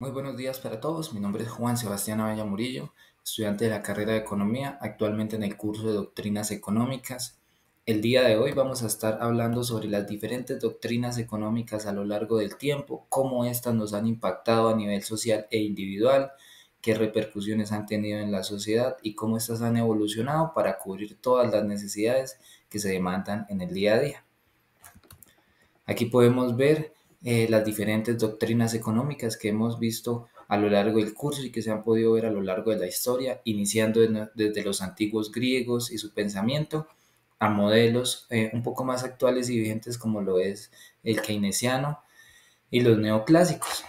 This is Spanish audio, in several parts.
Muy buenos días para todos. Mi nombre es Juan Sebastián Abella Murillo, estudiante de la carrera de Economía, actualmente en el curso de Doctrinas Económicas. El día de hoy vamos a estar hablando sobre las diferentes doctrinas económicas a lo largo del tiempo, cómo éstas nos han impactado a nivel social e individual, qué repercusiones han tenido en la sociedad y cómo éstas han evolucionado para cubrir todas las necesidades que se demandan en el día a día. Aquí podemos ver las diferentes doctrinas económicas que hemos visto a lo largo del curso y que se han podido ver a lo largo de la historia, iniciando desde los antiguos griegos y su pensamiento a modelos un poco más actuales y vigentes como lo es el keynesiano y los neoclásicos.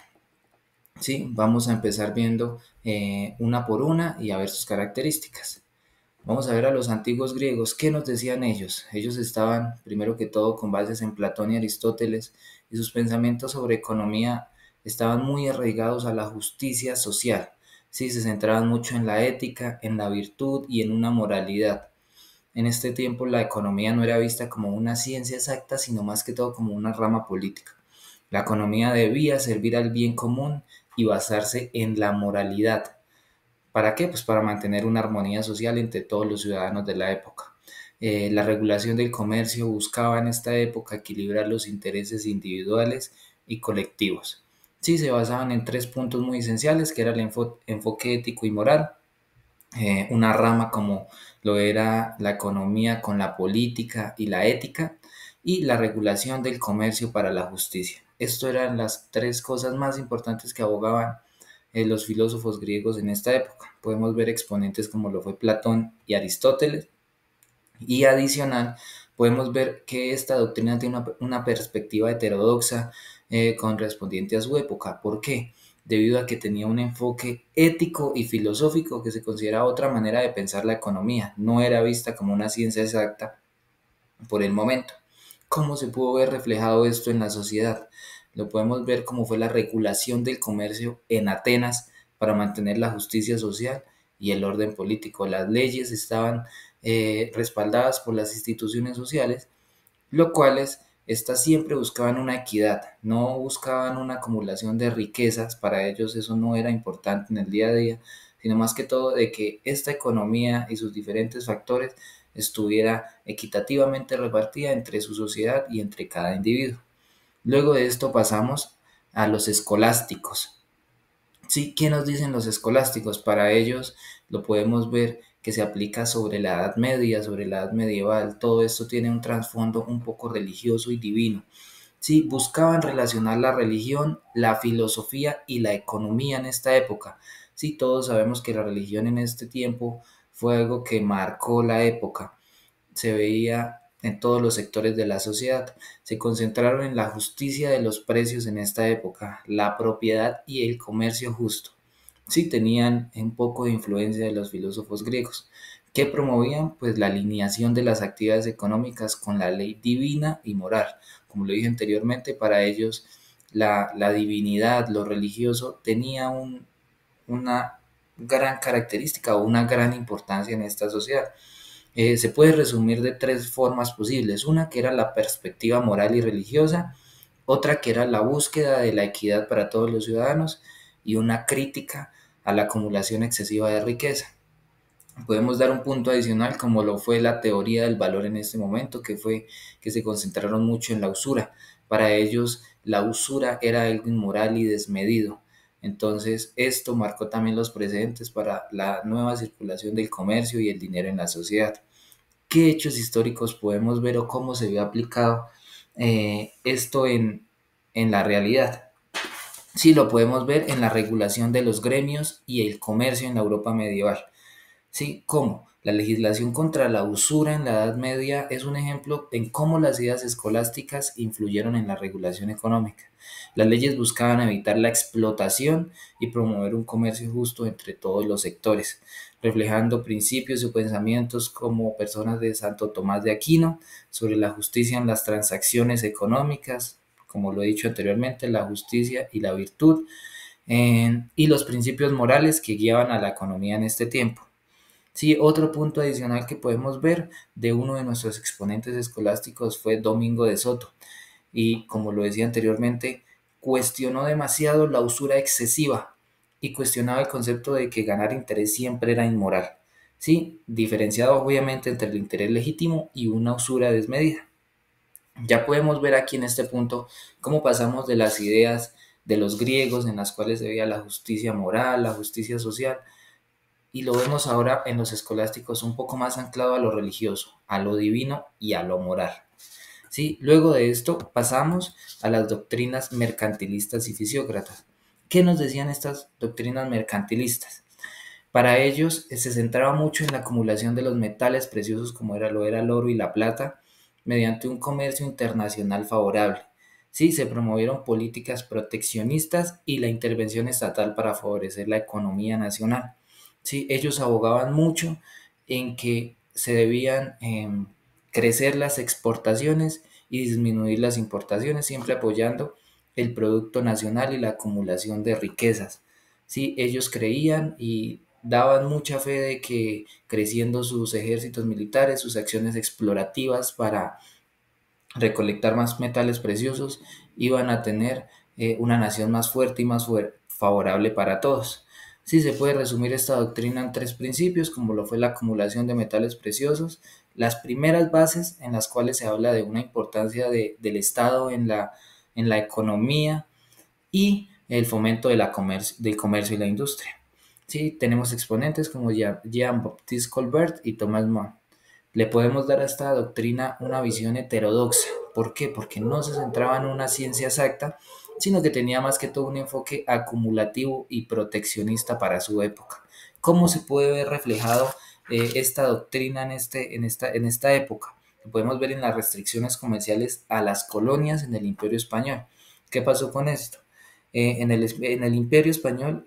Sí, vamos a empezar viendo una por una y a ver sus características. Vamos a ver a los antiguos griegos, ¿qué nos decían ellos? Ellos estaban, primero que todo, con bases en Platón y Aristóteles, y sus pensamientos sobre economía estaban muy arraigados a la justicia social. Sí, se centraban mucho en la ética, en la virtud y en una moralidad. En este tiempo la economía no era vista como una ciencia exacta, sino más que todo como una rama política. La economía debía servir al bien común y basarse en la moralidad. ¿Para qué? Pues para mantener una armonía social entre todos los ciudadanos de la época. La regulación del comercio buscaba en esta época equilibrar los intereses individuales y colectivos. Sí, se basaban en tres puntos muy esenciales, que era el enfoque ético y moral, una rama como lo era la economía con la política y la ética, y la regulación del comercio para la justicia. Esto eran las tres cosas más importantes que abogaban los filósofos griegos en esta época. Podemos ver exponentes como lo fue Platón y Aristóteles, y adicional podemos ver que esta doctrina tiene una perspectiva heterodoxa correspondiente a su época. ¿Por qué? Debido a que tenía un enfoque ético y filosófico que se consideraba otra manera de pensar la economía. No era vista como una ciencia exacta por el momento. ¿Cómo se pudo ver reflejado esto en la sociedad? Lo podemos ver como fue la regulación del comercio en Atenas para mantener la justicia social y el orden político. Las leyes estaban respaldadas por las instituciones sociales, lo cuales estas siempre buscaban una equidad, no buscaban una acumulación de riquezas, para ellos eso no era importante en el día a día, sino más que todo de que esta economía y sus diferentes factores estuviera equitativamente repartida entre su sociedad y entre cada individuo. Luego de esto pasamos a los escolásticos. Sí, ¿qué nos dicen los escolásticos? Para ellos lo podemos ver que se aplica sobre la Edad Media, sobre la Edad Medieval. Todo esto tiene un trasfondo un poco religioso y divino. Sí, buscaban relacionar la religión, la filosofía y la economía en esta época. Sí, todos sabemos que la religión en este tiempo fue algo que marcó la época, se veía en todos los sectores de la sociedad. Se concentraron en la justicia de los precios en esta época, la propiedad y el comercio justo. Sí tenían un poco de influencia de los filósofos griegos, que promovían pues la alineación de las actividades económicas con la ley divina y moral. Como lo dije anteriormente, para ellos la divinidad, lo religioso, tenía una gran característica o una gran importancia en esta sociedad. Se puede resumir de tres formas posibles. Una que era la perspectiva moral y religiosa, otra que era la búsqueda de la equidad para todos los ciudadanos y una crítica a la acumulación excesiva de riqueza. Podemos dar un punto adicional como lo fue la teoría del valor en este momento, que fue que se concentraron mucho en la usura. Para ellos la usura era algo inmoral y desmedido. Entonces esto marcó también los precedentes para la nueva circulación del comercio y el dinero en la sociedad. ¿Qué hechos históricos podemos ver o cómo se ve aplicado esto en la realidad? Sí, lo podemos ver en la regulación de los gremios y el comercio en la Europa medieval. Sí, ¿cómo? La legislación contra la usura en la Edad Media es un ejemplo en cómo las ideas escolásticas influyeron en la regulación económica. Las leyes buscaban evitar la explotación y promover un comercio justo entre todos los sectores, reflejando principios y pensamientos como personas de Santo Tomás de Aquino sobre la justicia en las transacciones económicas, como lo he dicho anteriormente, la justicia y la virtud, y los principios morales que guiaban a la economía en este tiempo. Sí, otro punto adicional que podemos ver de uno de nuestros exponentes escolásticos fue Domingo de Soto. Y como lo decía anteriormente, cuestionó demasiado la usura excesiva y cuestionaba el concepto de que ganar interés siempre era inmoral, ¿sí? Diferenciado obviamente entre el interés legítimo y una usura desmedida. Ya podemos ver aquí en este punto cómo pasamos de las ideas de los griegos en las cuales se veía la justicia moral, la justicia social, y lo vemos ahora en los escolásticos un poco más anclado a lo religioso, a lo divino y a lo moral. ¿Sí? Luego de esto pasamos a las doctrinas mercantilistas y fisiócratas. ¿Qué nos decían estas doctrinas mercantilistas? Para ellos se centraba mucho en la acumulación de los metales preciosos como lo era el oro y la plata mediante un comercio internacional favorable. Sí, se promovieron políticas proteccionistas y la intervención estatal para favorecer la economía nacional. Sí, ellos abogaban mucho en que se debían crecer las exportaciones y disminuir las importaciones, siempre apoyando el producto nacional y la acumulación de riquezas. Sí, ellos creían y daban mucha fe de que creciendo sus ejércitos militares, sus acciones explorativas para recolectar más metales preciosos, iban a tener una nación más fuerte y más favorable para todos. Sí, se puede resumir esta doctrina en tres principios, como lo fue la acumulación de metales preciosos, las primeras bases en las cuales se habla de una importancia del Estado en la economía y el fomento de del comercio y la industria. Sí, tenemos exponentes como Jean-Baptiste Colbert y Thomas More. Le podemos dar a esta doctrina una visión heterodoxa. ¿Por qué? Porque no se centraba en una ciencia exacta, sino que tenía más que todo un enfoque acumulativo y proteccionista para su época. ¿Cómo se puede ver reflejado esta doctrina en esta época? Lo podemos ver en las restricciones comerciales a las colonias en el Imperio Español. ¿Qué pasó con esto? En el Imperio Español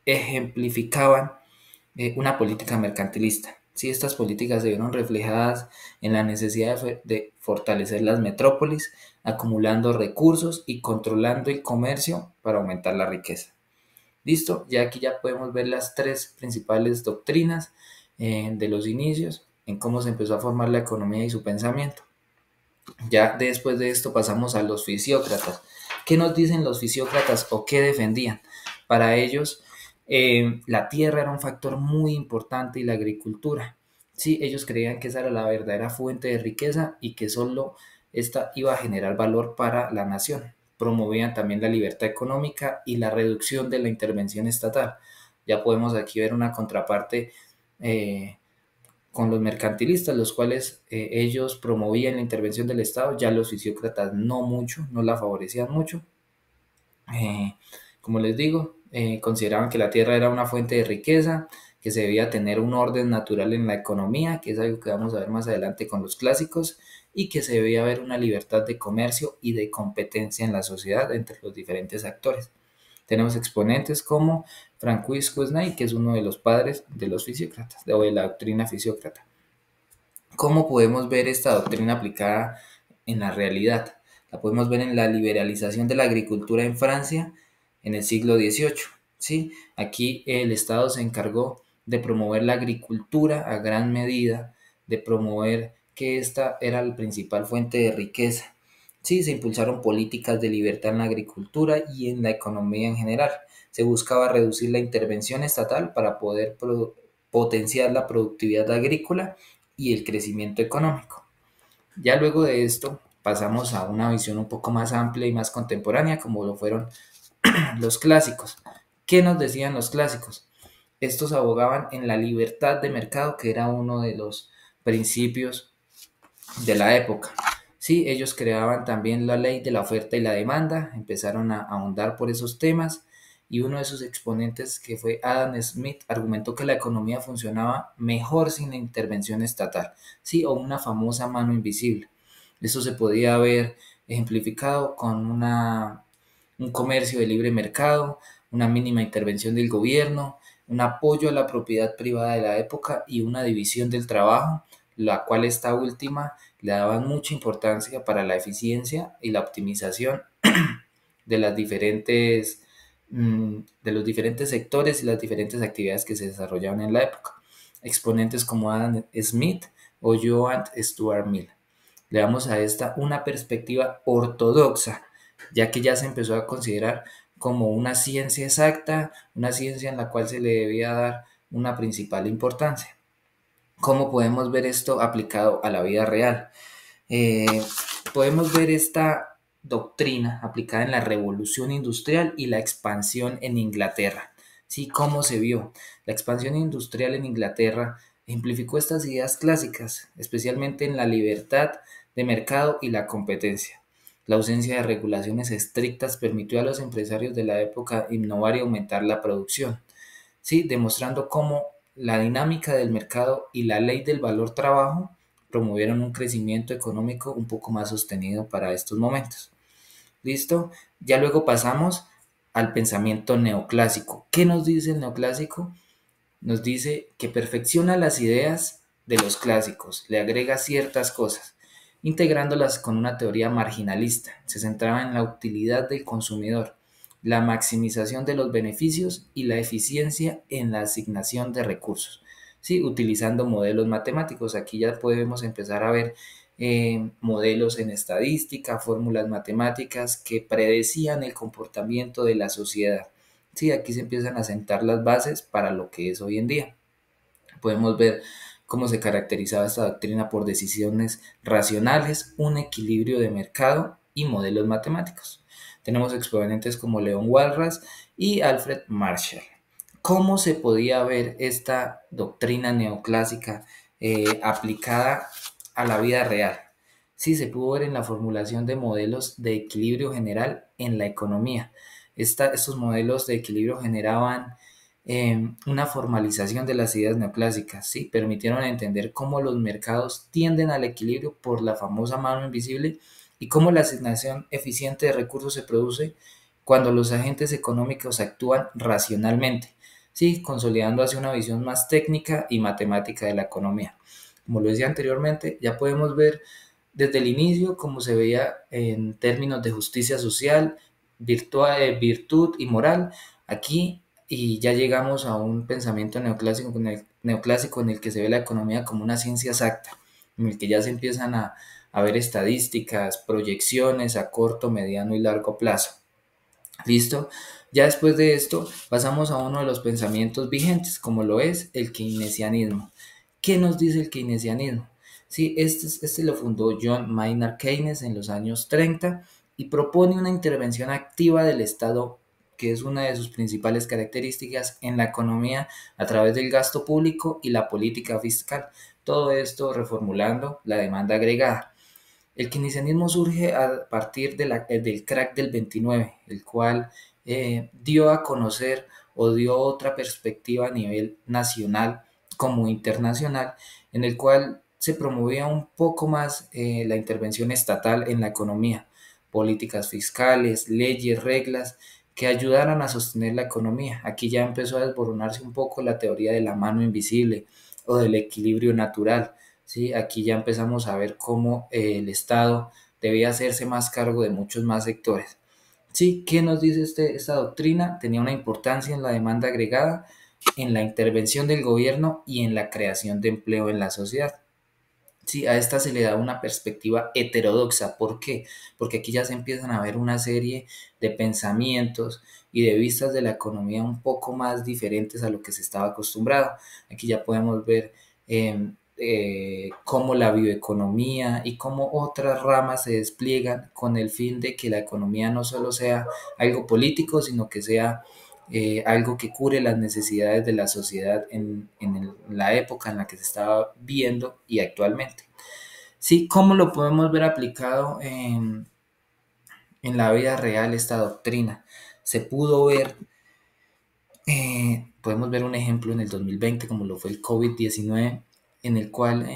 ejemplificaban una política mercantilista. Sí, estas políticas se vieron reflejadas en la necesidad de fortalecer las metrópolis, acumulando recursos y controlando el comercio para aumentar la riqueza. Listo, ya aquí ya podemos ver las tres principales doctrinas de los inicios, en cómo se empezó a formar la economía y su pensamiento. Ya después de esto pasamos a los fisiócratas. ¿Qué nos dicen los fisiócratas o qué defendían? Para ellos, la tierra era un factor muy importante y la agricultura. Sí, ellos creían que esa era la verdadera fuente de riqueza y que solo esta iba a generar valor para la nación. Promovían también la libertad económica y la reducción de la intervención estatal. Ya podemos aquí ver una contraparte con los mercantilistas, los cuales ellos promovían la intervención del Estado, ya los fisiócratas no mucho, no la favorecían mucho. Eh, como les digo, consideraban que la tierra era una fuente de riqueza, que se debía tener un orden natural en la economía, que es algo que vamos a ver más adelante con los clásicos, y que se debía haber una libertad de comercio y de competencia en la sociedad entre los diferentes actores. Tenemos exponentes como Francois Quesnay, que es uno de los padres de los fisiócratas, o de la doctrina fisiócrata. ¿Cómo podemos ver esta doctrina aplicada en la realidad? La podemos ver en la liberalización de la agricultura en Francia en el siglo XVIII. ¿Sí? Aquí el Estado se encargó de promover la agricultura a gran medida, de promover que esta era la principal fuente de riqueza. Sí, se impulsaron políticas de libertad en la agricultura y en la economía en general. Se buscaba reducir la intervención estatal para poder potenciar la productividad agrícola y el crecimiento económico. Ya luego de esto pasamos a una visión un poco más amplia y más contemporánea, como lo fueron los clásicos. ¿Qué nos decían los clásicos? Estos abogaban en la libertad de mercado, que era uno de los principios de la época. Sí, ellos creaban también la ley de la oferta y la demanda, empezaron a ahondar por esos temas y uno de sus exponentes, que fue Adam Smith, argumentó que la economía funcionaba mejor sin la intervención estatal, sí, o una famosa mano invisible. Esto se podía ver ejemplificado con un comercio de libre mercado, una mínima intervención del gobierno, un apoyo a la propiedad privada de la época y una división del trabajo, la cual esta última le daban mucha importancia para la eficiencia y la optimización de de los diferentes sectores y las diferentes actividades que se desarrollaban en la época. Exponentes como Adam Smith o Joan Stuart Mill. Le damos a esta una perspectiva ortodoxa, ya que ya se empezó a considerar como una ciencia exacta, una ciencia en la cual se le debía dar una principal importancia. ¿Cómo podemos ver esto aplicado a la vida real? Eh, Podemos ver esta doctrina aplicada en la revolución industrial y la expansión en Inglaterra. ¿Sí? ¿Cómo se vio? La expansión industrial en Inglaterra ejemplificó estas ideas clásicas, especialmente en la libertad de mercado y la competencia. La ausencia de regulaciones estrictas permitió a los empresarios de la época innovar y aumentar la producción, ¿sí? Demostrando cómo la dinámica del mercado y la ley del valor trabajo promovieron un crecimiento económico un poco más sostenido para estos momentos. ¿Listo? Ya luego pasamos al pensamiento neoclásico. ¿Qué nos dice el neoclásico? Nos dice que perfecciona las ideas de los clásicos, le agrega ciertas cosas, integrándolas con una teoría marginalista. Se centraba en la utilidad del consumidor, la maximización de los beneficios y la eficiencia en la asignación de recursos. Sí, utilizando modelos matemáticos. Aquí ya podemos empezar a ver modelos en estadística, fórmulas matemáticas que predecían el comportamiento de la sociedad. Sí, aquí se empiezan a sentar las bases para lo que es hoy en día. Podemos ver cómo se caracterizaba esta doctrina por decisiones racionales, un equilibrio de mercado y modelos matemáticos. Tenemos exponentes como Leon Walras y Alfred Marshall. ¿Cómo se podía ver esta doctrina neoclásica aplicada a la vida real? Sí, se pudo ver en la formulación de modelos de equilibrio general en la economía. Estos modelos de equilibrio generaban una formalización de las ideas neoclásicas, ¿sí? Permitieron entender cómo los mercados tienden al equilibrio por la famosa mano invisible y cómo la asignación eficiente de recursos se produce cuando los agentes económicos actúan racionalmente, ¿sí? Consolidando así una visión más técnica y matemática de la economía. Como lo decía anteriormente, ya podemos ver desde el inicio cómo se veía en términos de justicia social, virtud y moral. Aquí y ya llegamos a un pensamiento neoclásico en el que se ve la economía como una ciencia exacta, en el que ya se empiezan a ver estadísticas, proyecciones a corto, mediano y largo plazo. ¿Listo? Ya después de esto pasamos a uno de los pensamientos vigentes, como lo es el keynesianismo. ¿Qué nos dice el keynesianismo? Sí, este lo fundó John Maynard Keynes en los años 30 y propone una intervención activa del Estado, que es una de sus principales características en la economía a través del gasto público y la política fiscal. Todo esto reformulando la demanda agregada. El keynesianismo surge a partir del crack del 29, el cual dio a conocer o dio otra perspectiva a nivel nacional como internacional, en el cual se promovía un poco más la intervención estatal en la economía, políticas fiscales, leyes, reglas que ayudaran a sostener la economía. Aquí ya empezó a desboronarse un poco la teoría de la mano invisible o del equilibrio natural. ¿Sí? Aquí ya empezamos a ver cómo el Estado debía hacerse más cargo de muchos más sectores. ¿Sí? ¿Qué nos dice esta doctrina? Tenía una importancia en la demanda agregada, en la intervención del gobierno y en la creación de empleo en la sociedad. Sí, a esta se le da una perspectiva heterodoxa. ¿Por qué? Porque aquí ya se empiezan a ver una serie de pensamientos y de vistas de la economía un poco más diferentes a lo que se estaba acostumbrado. Aquí ya podemos ver cómo la bioeconomía y cómo otras ramas se despliegan con el fin de que la economía no solo sea algo político, sino que sea algo que cure las necesidades de la sociedad en la época en la que se estaba viendo y actualmente. Sí, ¿cómo lo podemos ver aplicado en la vida real esta doctrina? Se pudo ver, podemos ver un ejemplo en el 2020 como lo fue el COVID-19, en el cual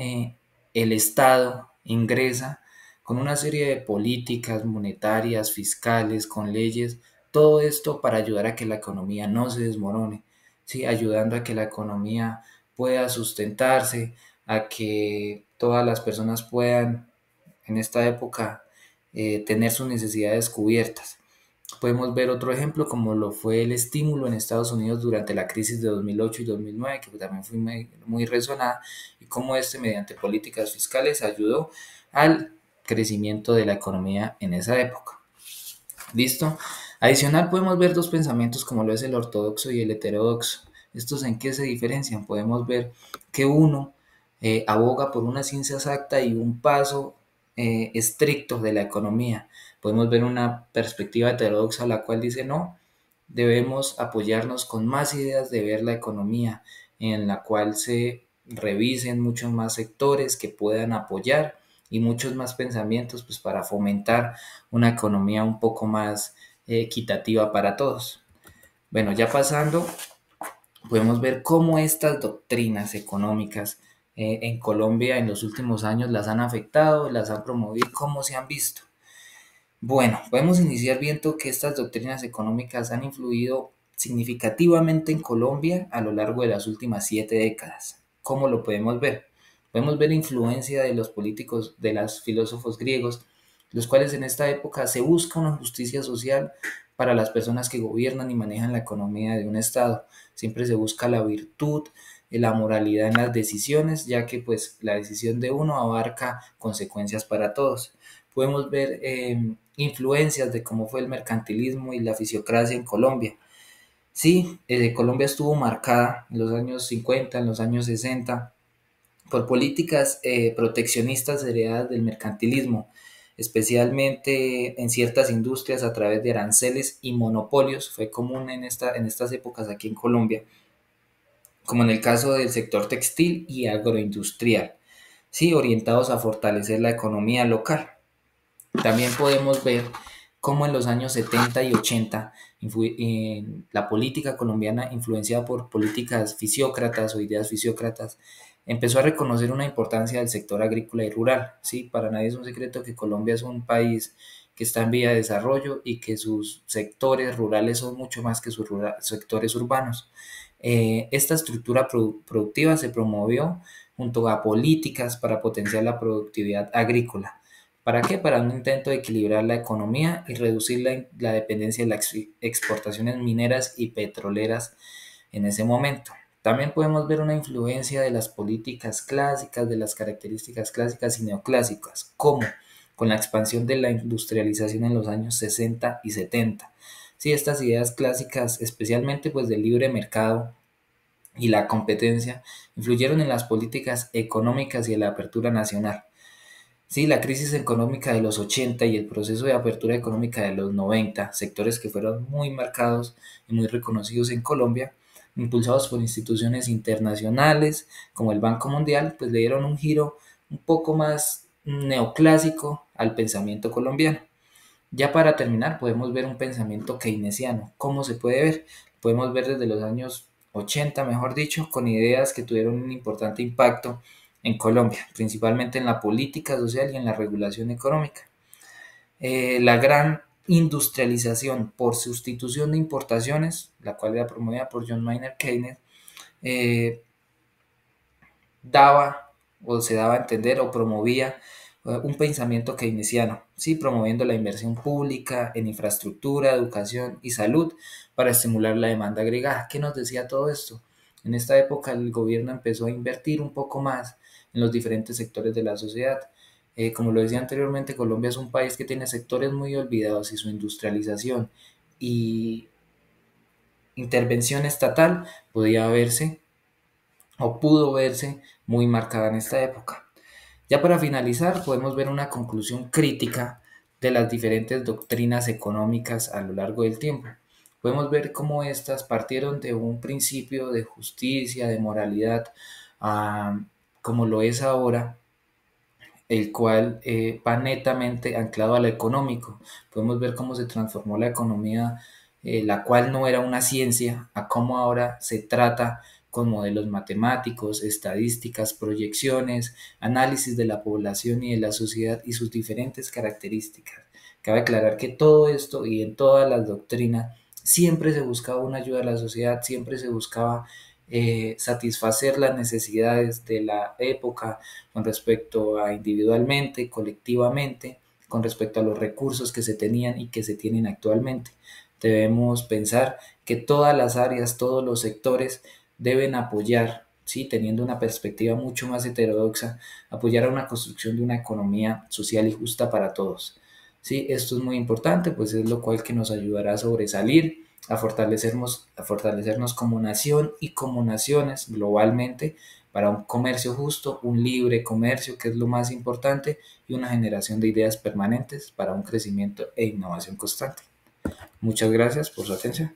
el Estado ingresa con una serie de políticas monetarias, fiscales, con leyes, todo esto para ayudar a que la economía no se desmorone, ¿sí? Ayudando a que la economía pueda sustentarse, a que todas las personas puedan en esta época tener sus necesidades cubiertas. Podemos ver otro ejemplo como lo fue el estímulo en Estados Unidos durante la crisis de 2008 y 2009, que también fue muy resonada, y cómo mediante políticas fiscales ayudó al crecimiento de la economía en esa época. ¿Listo? Adicional podemos ver dos pensamientos como lo es el ortodoxo y el heterodoxo. ¿Estos en qué se diferencian? Podemos ver que uno aboga por una ciencia exacta y un paso estricto de la economía. Podemos ver una perspectiva heterodoxa la cual dice no, debemos apoyarnos con más ideas de ver la economía, en la cual se revisen muchos más sectores que puedan apoyar y muchos más pensamientos pues, para fomentar una economía un poco más equitativa para todos. Bueno, ya pasando, podemos ver cómo estas doctrinas económicas en Colombia en los últimos años las han afectado, las han promovido, cómo se han visto. Bueno, podemos iniciar viendo que estas doctrinas económicas han influido significativamente en Colombia a lo largo de las últimas 7 décadas. ¿Cómo lo podemos ver? Podemos ver la influencia de los políticos, de los filósofos griegos, los cuales en esta época se busca una justicia social para las personas que gobiernan y manejan la economía de un estado. Siempre se busca la virtud, la moralidad en las decisiones, ya que pues la decisión de uno abarca consecuencias para todos. Podemos ver influencias de cómo fue el mercantilismo y la fisiocracia en Colombia. Sí, Colombia estuvo marcada en los años 50, en los años 60, por políticas proteccionistas heredadas del mercantilismo, especialmente en ciertas industrias a través de aranceles y monopolios. Fue común en estas épocas aquí en Colombia, como en el caso del sector textil y agroindustrial, sí, orientados a fortalecer la economía local. También podemos ver cómo en los años 70 y 80 la política colombiana, influenciada por políticas fisiócratas o ideas fisiócratas, empezó a reconocer una importancia del sector agrícola y rural. ¿Sí? Para nadie es un secreto que Colombia es un país que está en vía de desarrollo y que sus sectores rurales son mucho más que sus sectores urbanos. Esta estructura productiva se promovió junto a políticas para potenciar la productividad agrícola. ¿Para qué? Para un intento de equilibrar la economía y reducir la dependencia de las exportaciones mineras y petroleras en ese momento. También podemos ver una influencia de las políticas clásicas, de las características clásicas y neoclásicas, como con la expansión de la industrialización en los años 60 y 70. Sí, estas ideas clásicas, especialmente pues del libre mercado y la competencia, influyeron en las políticas económicas y en la apertura nacional. Sí, la crisis económica de los 80 y el proceso de apertura económica de los 90, sectores que fueron muy marcados y muy reconocidos en Colombia, impulsados por instituciones internacionales como el Banco Mundial, pues le dieron un giro un poco más neoclásico al pensamiento colombiano. Ya para terminar, podemos ver un pensamiento keynesiano. ¿Cómo se puede ver? Podemos ver desde los años 80, mejor dicho, con ideas que tuvieron un importante impacto en Colombia, principalmente en la política social y en la regulación económica. La gran industrialización por sustitución de importaciones, la cual era promovida por John Maynard Keynes, eh, daba o se daba a entender o promovía un pensamiento keynesiano, ¿sí? Promoviendo la inversión pública en infraestructura, educación y salud para estimular la demanda agregada. ¿Qué nos decía todo esto? En esta época el gobierno empezó a invertir un poco más en los diferentes sectores de la sociedad. Como lo decía anteriormente, Colombia es un país que tiene sectores muy olvidados y su industrialización y intervención estatal podía verse o pudo verse muy marcada en esta época. Ya para finalizar, podemos ver una conclusión crítica de las diferentes doctrinas económicas a lo largo del tiempo. Podemos ver cómo estas partieron de un principio de justicia, de moralidad, como lo es ahora, el cual va netamente anclado a lo económico. Podemos ver cómo se transformó la economía, la cual no era una ciencia, a cómo ahora se trata con modelos matemáticos, estadísticas, proyecciones, análisis de la población y de la sociedad y sus diferentes características. Cabe aclarar que todo esto y en todas las doctrinas siempre se buscaba una ayuda a la sociedad, siempre se buscaba satisfacer las necesidades de la época con respecto a individualmente, colectivamente, con respecto a los recursos que se tenían y que se tienen actualmente. Debemos pensar que todas las áreas, todos los sectores deben apoyar ¿sí? Teniendo una perspectiva mucho más heterodoxa, apoyar a una construcción de una economía social y justa para todos. ¿Sí? Esto es muy importante, pues es lo cual que nos ayudará a sobresalir, a fortalecernos como nación y como naciones globalmente para un comercio justo, un libre comercio, que es lo más importante, y una generación de ideas permanentes para un crecimiento e innovación constante. Muchas gracias por su atención.